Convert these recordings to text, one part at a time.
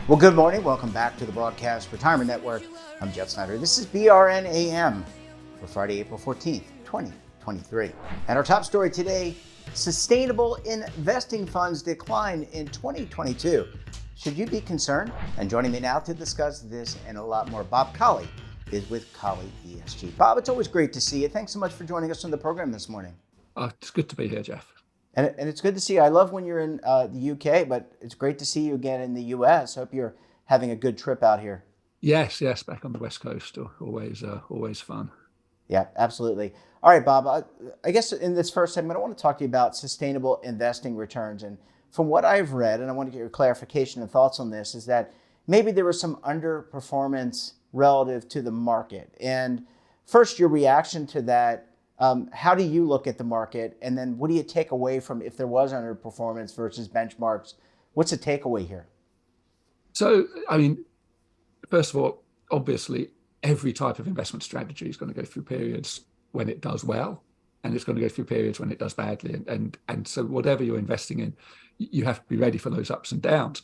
Well, good morning. Welcome back to the Broadcast Retirement Network. I'm Jeff Snyder. This is BRNAM for Friday, April 14th, 2023. And our top story today, sustainable investing funds decline in 2022. Should you be concerned? And joining me now to discuss this and a lot more, Bob Collie is with Collie ESG. Bob, it's always great to see you. Thanks so much for joining us on the program this morning. It's good to be here, Jeff. And it's good to see you. I love when you're in the UK, but it's great to see you again in the US. Hope you're having a good trip out here. Yes, back on the West Coast, always fun. Yeah, absolutely. All right, Bob, I guess in this first segment, I want to talk to you about sustainable investing returns. And from what I've read, and I want to get your clarification and thoughts on this, is that maybe there was some underperformance relative to the market. And first, your reaction to that. How do you look at the market? And then what do you take away from if there was underperformance versus benchmarks? What's the takeaway here? So, I mean, first of all, obviously, every type of investment strategy is going to go through periods when it does well, and it's going to go through periods when it does badly. And so whatever you're investing in, you have to be ready for those ups and downs.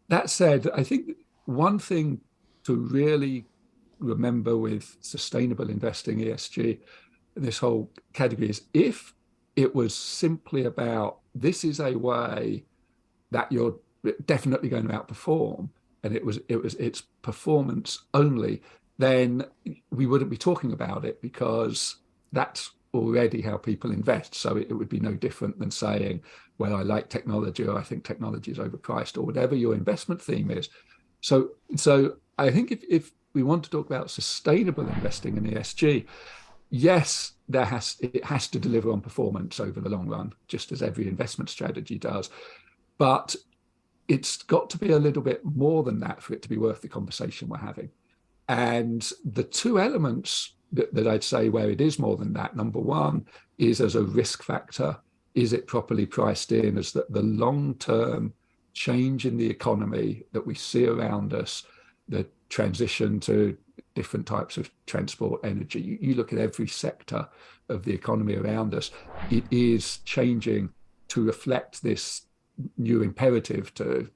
That said, I think one thing to really remember with sustainable investing, ESG, this whole category, is if it was simply about this is a way that you're definitely going to outperform, and it's performance only, then we wouldn't be talking about it, because that's already how people invest. So it would be no different than saying, well, I like technology, or I think technology is overpriced, or whatever your investment theme is. So I think if we want to talk about sustainable investing in ESG, yes, it has to deliver on performance over the long run, just as every investment strategy does. But it's got to be a little bit more than that for it to be worth the conversation we're having. And the two elements that I'd say where it is more than that, number one is as a risk factor. Is it properly priced in as the long-term change in the economy that we see around us, the transition to different types of transport, energy? You look at every sector of the economy around us, it is changing to reflect this new imperative to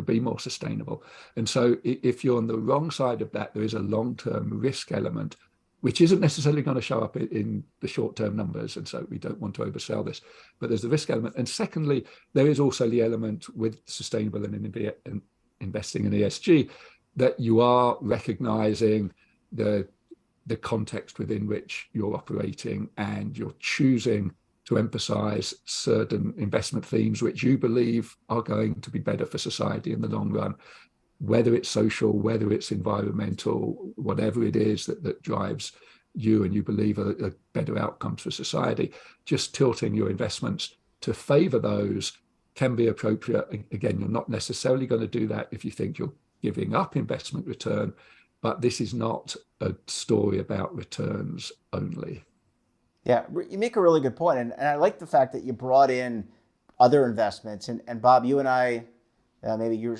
be more sustainable. And so if you're on the wrong side of that, there is a long-term risk element, which isn't necessarily going to show up in the short-term numbers. And so we don't want to oversell this, but there's the risk element. And secondly, there is also the element with sustainable and investing in ESG, that you are recognizing the context within which you're operating, and you're choosing to emphasize certain investment themes which you believe are going to be better for society in the long run, whether it's social, whether it's environmental, whatever it is that drives you and you believe are better outcomes for society. Just tilting your investments to favor those can be appropriate. Again, you're not necessarily going to do that if you think you're giving up investment return, but this is not a story about returns only. Yeah, you make a really good point. And I like the fact that you brought in other investments. And Bob, you and I, maybe you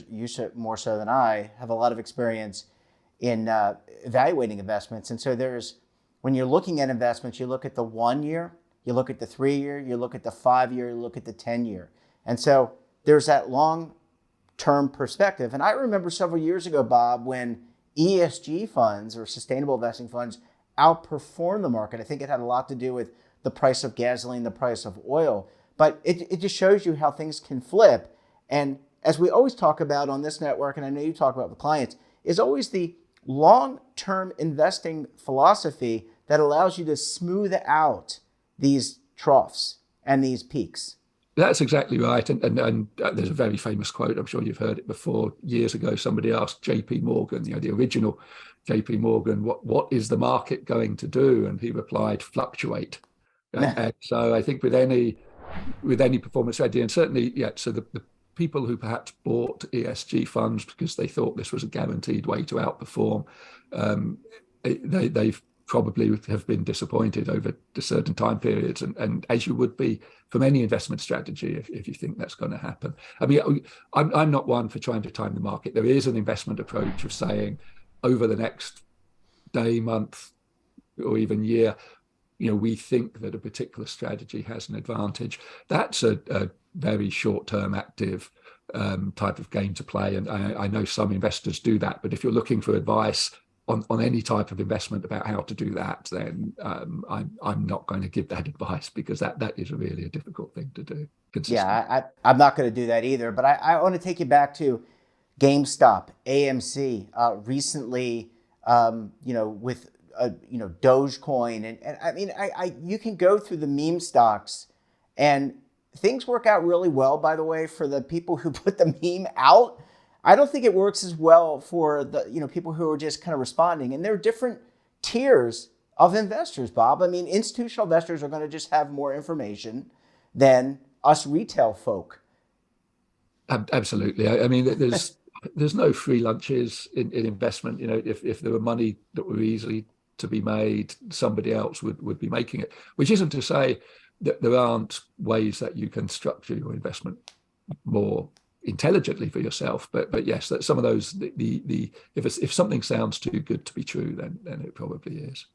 more so than I, have a lot of experience in evaluating investments. And so when you're looking at investments, you look at the 1 year, you look at the 3 year, you look at the 5 year, you look at the 10 year. And so there's that long-term perspective. And I remember several years ago, Bob, when ESG funds or sustainable investing funds outperformed the market. I think it had a lot to do with the price of gasoline, the price of oil. But it just shows you how things can flip. And as we always talk about on this network, and I know you talk about with clients, is always the long-term investing philosophy that allows you to smooth out these troughs and these peaks. That's exactly right. And there's a very famous quote, I'm sure you've heard it before. Years ago, somebody asked JP Morgan, the original JP Morgan, what is the market going to do? And he replied, fluctuate. And so I think with any performance strategy, and certainly, so the people who perhaps bought ESG funds because they thought this was a guaranteed way to outperform, they've probably have been disappointed over the certain time periods, and as you would be from any investment strategy if you think that's going to happen. I mean, I'm not one for trying to time the market. There is an investment approach of saying over the next day, month, or even year, we think that a particular strategy has an advantage. That's a very short-term active type of game to play, and I know some investors do that. But if you're looking for advice on any type of investment about how to do that, then I'm not going to give that advice, because that is really a difficult thing to do. Yeah, I'm not going to do that either. But I want to take you back to GameStop, AMC, recently, with Dogecoin, and I mean, you can go through the meme stocks, and things work out really well, by the way, for the people who put the meme out. I don't think it works as well for the people who are just kind of responding. And there are different tiers of investors, Bob. I mean, institutional investors are going to just have more information than us retail folk. Absolutely. I mean, there's no free lunches in investment. If there were money that were easily to be made, somebody else would be making it. Which isn't to say that there aren't ways that you can structure your investment more intelligently for yourself, but yes, that some of those, if something sounds too good to be true, then it probably is.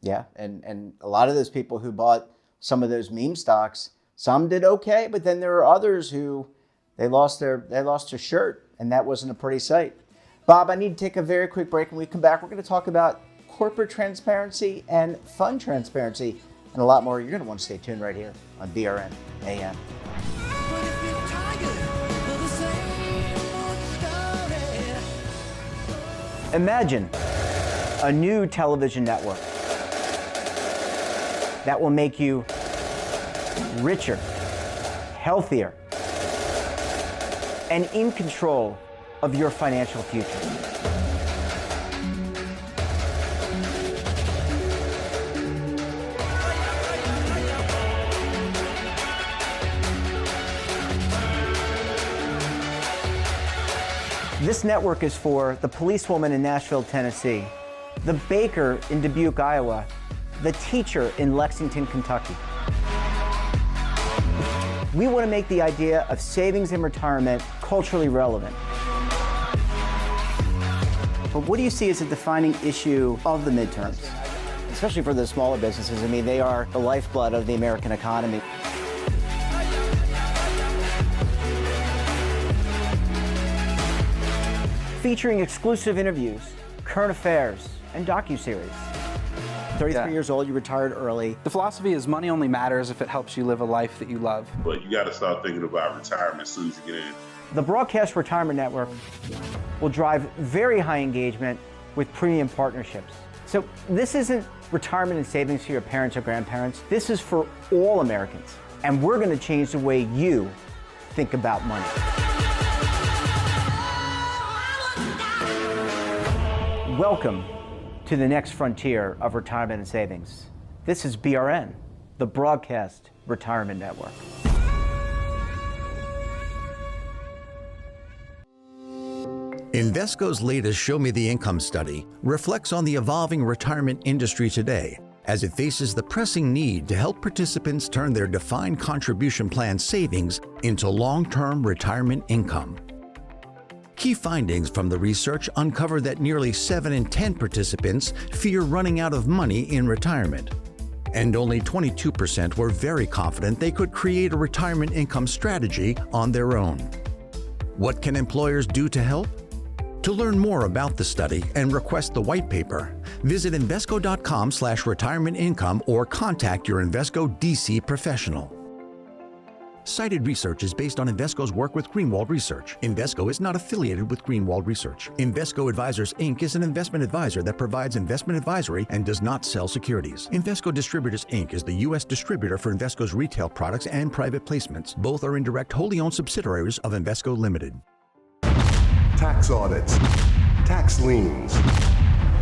Yeah, and a lot of those people who bought some of those meme stocks, some did okay, but then there are others who they lost their shirt, and that wasn't a pretty sight. Bob, I need to take a very quick break, and when we come back, we're going to talk about corporate transparency and fund transparency and a lot more. You're going to want to stay tuned right here on BRN AM. Imagine a new television network that will make you richer, healthier, and in control of your financial future. This network is for the policewoman in Nashville, Tennessee, the baker in Dubuque, Iowa, the teacher in Lexington, Kentucky. We want to make the idea of savings and retirement culturally relevant. But what do you see as a defining issue of the midterms, especially for the smaller businesses? I mean, they are the lifeblood of the American economy. Featuring exclusive interviews, current affairs, and docuseries. 33 years old, you retired early. The philosophy is money only matters if it helps you live a life that you love. But you got to start thinking about retirement as soon as you get in. The Broadcast Retirement Network will drive very high engagement with premium partnerships. So this isn't retirement and savings for your parents or grandparents. This is for all Americans. And we're going to change the way you think about money. Welcome to the next frontier of retirement and savings. This is BRN, the Broadcast Retirement Network. Invesco's latest Show Me the Income study reflects on the evolving retirement industry today as it faces the pressing need to help participants turn their defined contribution plan savings into long-term retirement income. Key findings from the research uncover that nearly 7 in 10 participants fear running out of money in retirement, and only 22% were very confident they could create a retirement income strategy on their own. What can employers do to help? To learn more about the study and request the white paper, visit Invesco.com/retirement income or contact your Invesco DC professional. Cited research is based on Invesco's work with Greenwald Research. Invesco is not affiliated with Greenwald Research. Invesco Advisors, Inc. is an investment advisor that provides investment advisory and does not sell securities. Invesco Distributors, Inc. is the U.S. distributor for Invesco's retail products and private placements. Both are indirect, wholly owned subsidiaries of Invesco Limited. Tax audits, tax liens,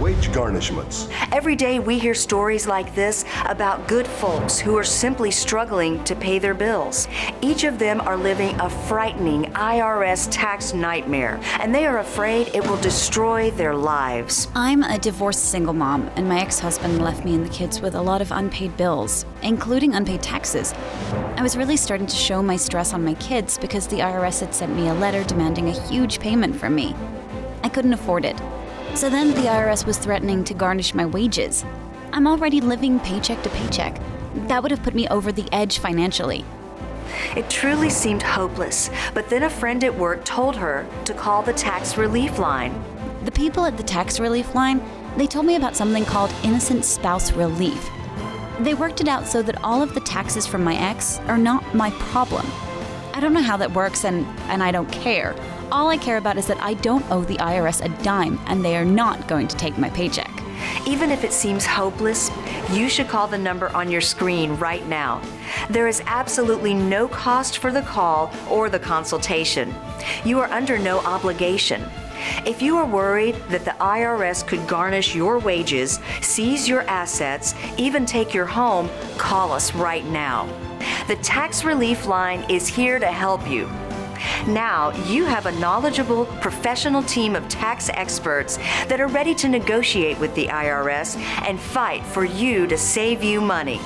Wage garnishments. Every day we hear stories like this about good folks who are simply struggling to pay their bills. Each of them are living a frightening IRS tax nightmare, and they are afraid it will destroy their lives. I'm a divorced single mom, and my ex-husband left me and the kids with a lot of unpaid bills, including unpaid taxes. I was really starting to show my stress on my kids because the IRS had sent me a letter demanding a huge payment from me. I couldn't afford it. So then the IRS was threatening to garnish my wages. I'm already living paycheck to paycheck. That would have put me over the edge financially. It truly seemed hopeless, but then a friend at work told her to call the tax relief line. The people at the tax relief line, they told me about something called innocent spouse relief. They worked it out so that all of the taxes from my ex are not my problem. I don't know how that works, and I don't care. All I care about is that I don't owe the IRS a dime, and they are not going to take my paycheck. Even if it seems hopeless, you should call the number on your screen right now. There is absolutely no cost for the call or the consultation. You are under no obligation. If you are worried that the IRS could garnish your wages, seize your assets, even take your home, call us right now. The Tax Relief Line is here to help you. Now you have a knowledgeable, professional team of tax experts that are ready to negotiate with the IRS and fight for you to save you money.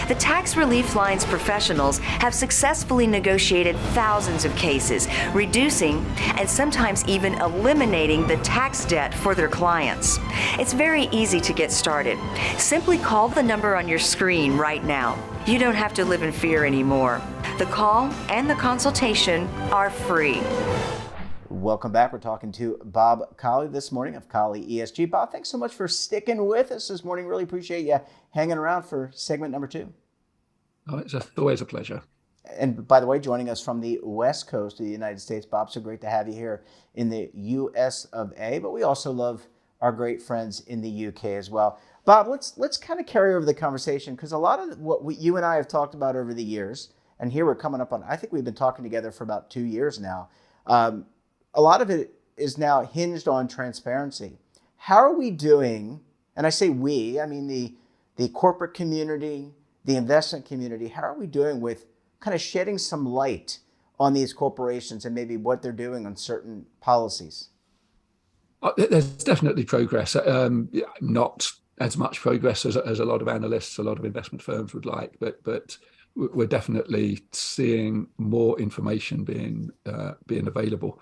The Tax Relief Line's professionals have successfully negotiated thousands of cases, reducing and sometimes even eliminating the tax debt for their clients. It's very easy to get started. Simply call the number on your screen right now. You don't have to live in fear anymore. The call and the consultation are free. Welcome back. We're talking to Bob Collie this morning of Collie ESG. Bob, thanks so much for sticking with us this morning. Really appreciate you hanging around for segment number 2. Oh, it's always a pleasure. And by the way, joining us from the West Coast of the United States, Bob, so great to have you here in the US of A, but we also love our great friends in the UK as well. Bob, let's kind of carry over the conversation, because a lot of what you and I have talked about over the years, and here we're coming up on, I think we've been talking together for about 2 years now. A lot of it is now hinged on transparency. How are we doing, and I say we, I mean the corporate community, the investment community, how are we doing with kind of shedding some light on these corporations and maybe what they're doing on certain policies? There's definitely progress, not as much progress as a lot of analysts, a lot of investment firms would like, but we're definitely seeing more information being available,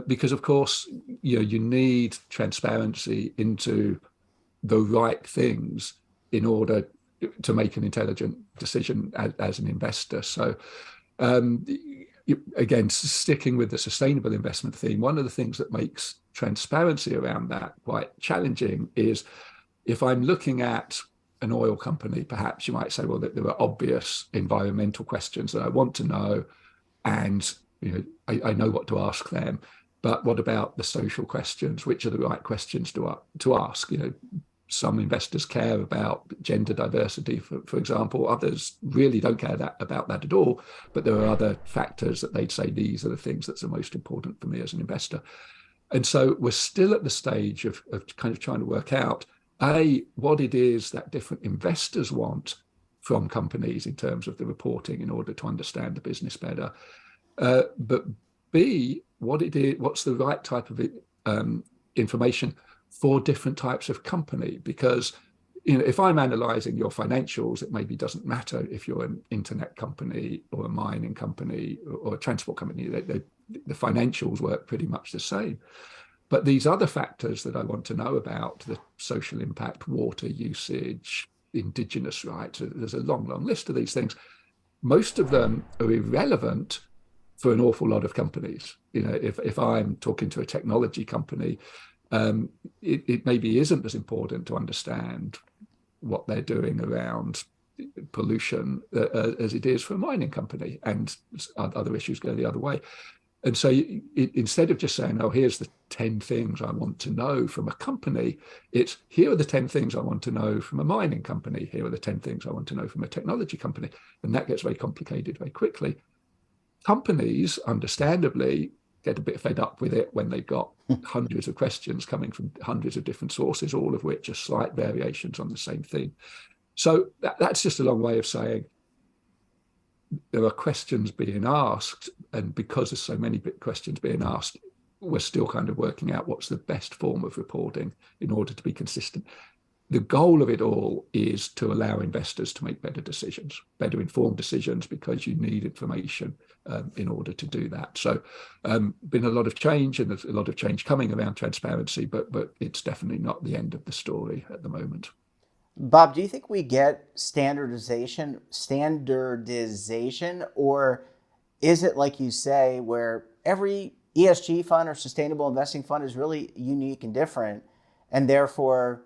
because of course you need transparency into the right things in order to make an intelligent decision as an investor. So again, sticking with the sustainable investment theme, one of the things that makes transparency around that quite challenging is if I'm looking at an oil company, perhaps you might say, well, that there are obvious environmental questions that I want to know, and I know what to ask them. But what about the social questions? Which are the right questions to ask? Some investors care about gender diversity, for example. Others really don't care about that at all. But there are other factors that they'd say these are the things that's the most important for me as an investor. And so we're still at the stage of kind of trying to work out, A, what it is that different investors want from companies in terms of the reporting in order to understand the business better. But B, what's the right type of information for different types of company? Because if I'm analyzing your financials, it maybe doesn't matter if you're an internet company or a mining company or a transport company. The financials work pretty much the same. But these other factors that I want to know about, the social impact, water usage, indigenous rights, there's a long list of these things. Most of them are irrelevant for an awful lot of companies. If I'm talking to a technology company, it maybe isn't as important to understand what they're doing around pollution as it is for a mining company, and other issues go the other way. And so instead of just saying, oh, here's the 10 things I want to know from a company, it's here are the 10 things I want to know from a mining company. Here are the 10 things I want to know from a technology company. And that gets very complicated very quickly. Companies, understandably, get a bit fed up with it when they've got hundreds of questions coming from hundreds of different sources, all of which are slight variations on the same theme. So that's just a long way of saying there are questions being asked, and because there's so many questions being asked, we're still kind of working out what's the best form of reporting in order to be consistent. The goal of it all is to allow investors to make better decisions, better informed decisions, because you need information in order to do that. So been a lot of change, and there's a lot of change coming around transparency, but it's definitely not the end of the story at the moment. Bob, do you think we get standardization, or is it like you say, where every ESG fund or sustainable investing fund is really unique and different, and therefore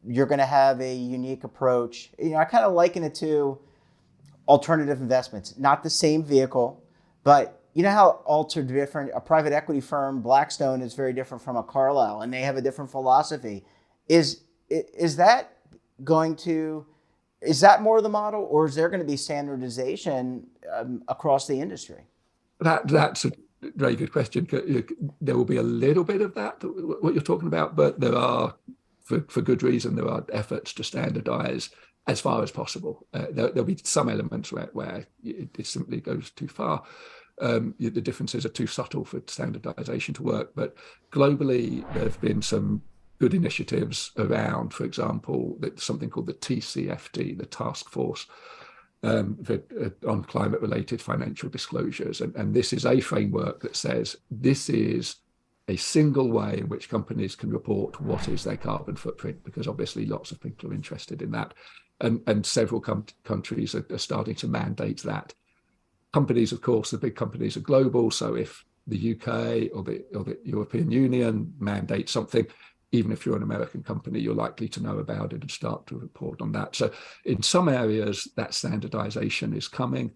you're going to have a unique approach? I kind of liken it to alternative investments, not the same vehicle, but you know how a private equity firm, Blackstone, is very different from a Carlyle, and they have a different philosophy. Is that more the model, or is there going to be standardization across the industry? That's a very good question. There will be a little bit of that, what you're talking about, but there are, for good reason, there are efforts to standardize as far as possible. There'll be some elements where it simply goes too far. The differences are too subtle for standardization to work, but globally there have been some good initiatives around, for example, something called the TCFD, the Task Force on Climate-Related Financial Disclosures. And this is a framework that says this is a single way in which companies can report what is their carbon footprint, because obviously lots of people are interested in that. And several countries are starting to mandate that. Companies, of course, the big companies are global. So if the UK or the European Union mandate something, even if you're an American company, you're likely to know about it and start to report on that. So in some areas, that standardization is coming.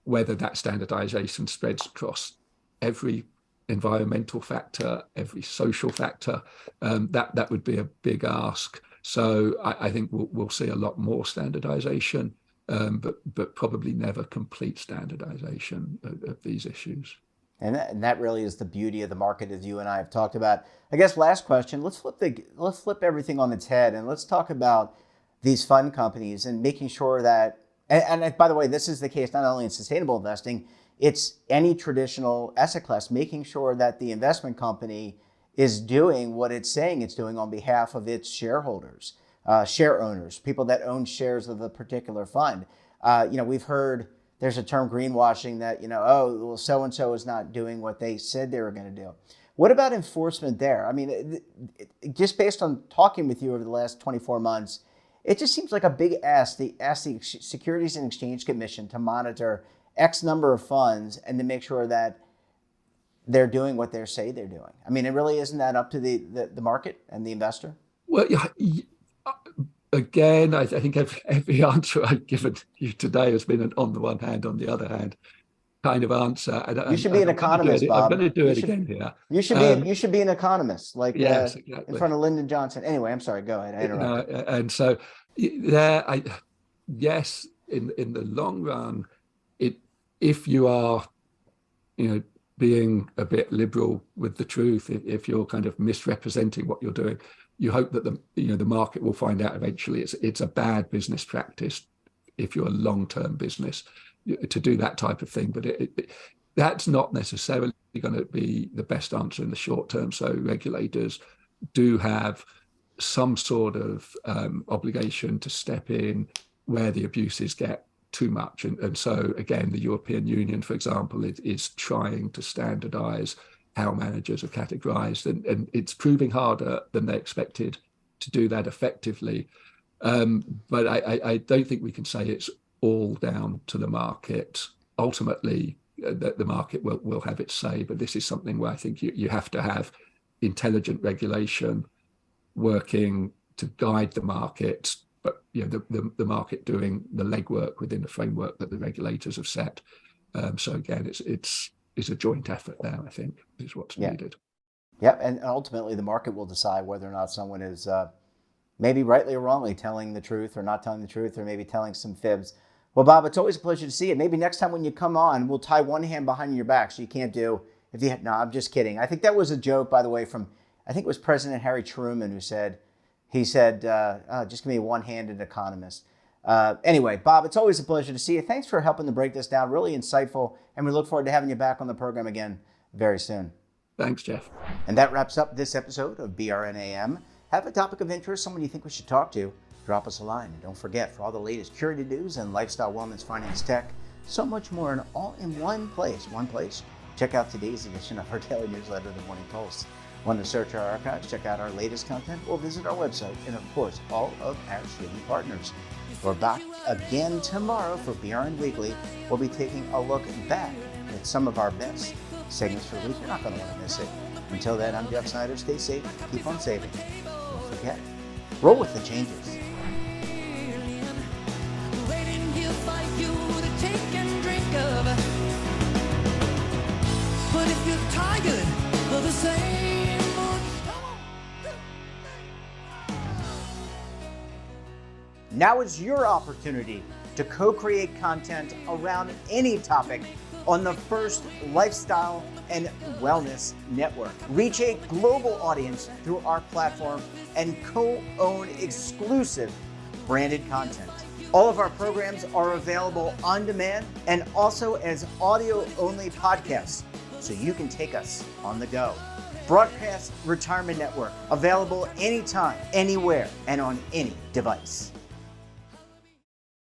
Whether that standardization spreads across every environmental factor, every social factor, that would be a big ask. So I think we'll see a lot more standardization, but probably never complete standardization of these issues. And that really is the beauty of the market, as you and I have talked about. I guess last question, let's flip everything on its head, and let's talk about these fund companies and making sure that, and by the way, this is the case not only in sustainable investing, it's any traditional asset class, making sure that the investment company is doing what it's saying it's doing on behalf of its shareholders, share owners, people that own shares of a particular fund. We've heard there's a term, greenwashing, that, so-and-so is not doing what they said they were going to do. What about enforcement there? I mean, just based on talking with you over the last 24 months, it just seems like a big ask. They ask the Securities and Exchange Commission to monitor X number of funds and to make sure that they're doing what they say they're doing. I mean, it really isn't that up to the market and the investor? Well, yeah. Again, I think every answer I've given you today has been an on the one hand, on the other hand kind of answer. You should be an economist, Bob. I'm going to do it again here. You should be an economist, like yes, exactly. In front of Lyndon Johnson. Anyway, I'm sorry. Go ahead. I interrupted. And so yes, in the long run, if you are, being a bit liberal with the truth, if you're kind of misrepresenting what you're doing, you hope that the market will find out eventually it's a bad business practice if you're a long-term business to do that type of thing. But that's not necessarily going to be the best answer in the short term. So regulators do have some sort of obligation to step in where the abuses get too much. And so, again, the European Union, for example, is trying to standardize how managers are categorized, and it's proving harder than they expected to do that effectively. But I don't think we can say it's all down to the market. Ultimately, the market will have its say, but this is something where I think you have to have intelligent regulation working to guide the market, but the market doing the legwork within the framework that the regulators have set. So again, it's a joint effort there, I think, is what's needed. Yeah, and ultimately the market will decide whether or not someone is maybe rightly or wrongly telling the truth or not telling the truth, or maybe telling some fibs. Well, Bob, it's always a pleasure to see you. Maybe next time when you come on, we'll tie one hand behind your back so you can't do No, I'm just kidding. I think that was a joke, by the way, from, I think it was President Harry Truman who said, just give me a one-handed economist. Anyway, Bob, it's always a pleasure to see you. Thanks for helping to break this down. Really insightful. And we look forward to having you back on the program again very soon. Thanks, Jeff. And that wraps up this episode of BRNAM. Have a topic of interest, someone you think we should talk to, drop us a line. And don't forget, for all the latest curated news and lifestyle, wellness, finance, tech, so much more, and all in one place. Check out today's edition of our daily newsletter, The Morning Pulse. Want to search our archives, check out our latest content, or visit our website, and of course, all of our streaming partners. We're back again tomorrow for BRN Weekly. We'll be taking a look back at some of our best segments for the week. You're not going to want to miss it. Until then, I'm Jeff Snyder. Stay safe. Keep on saving. Don't forget, roll with the changes. But if you're tired of the same Now is your opportunity to co-create content around any topic on the First Lifestyle and Wellness Network. Reach a global audience through our platform and co-own exclusive branded content. All of our programs are available on demand and also as audio-only podcasts, so you can take us on the go. Broadcast Retirement Network, available anytime, anywhere, and on any device.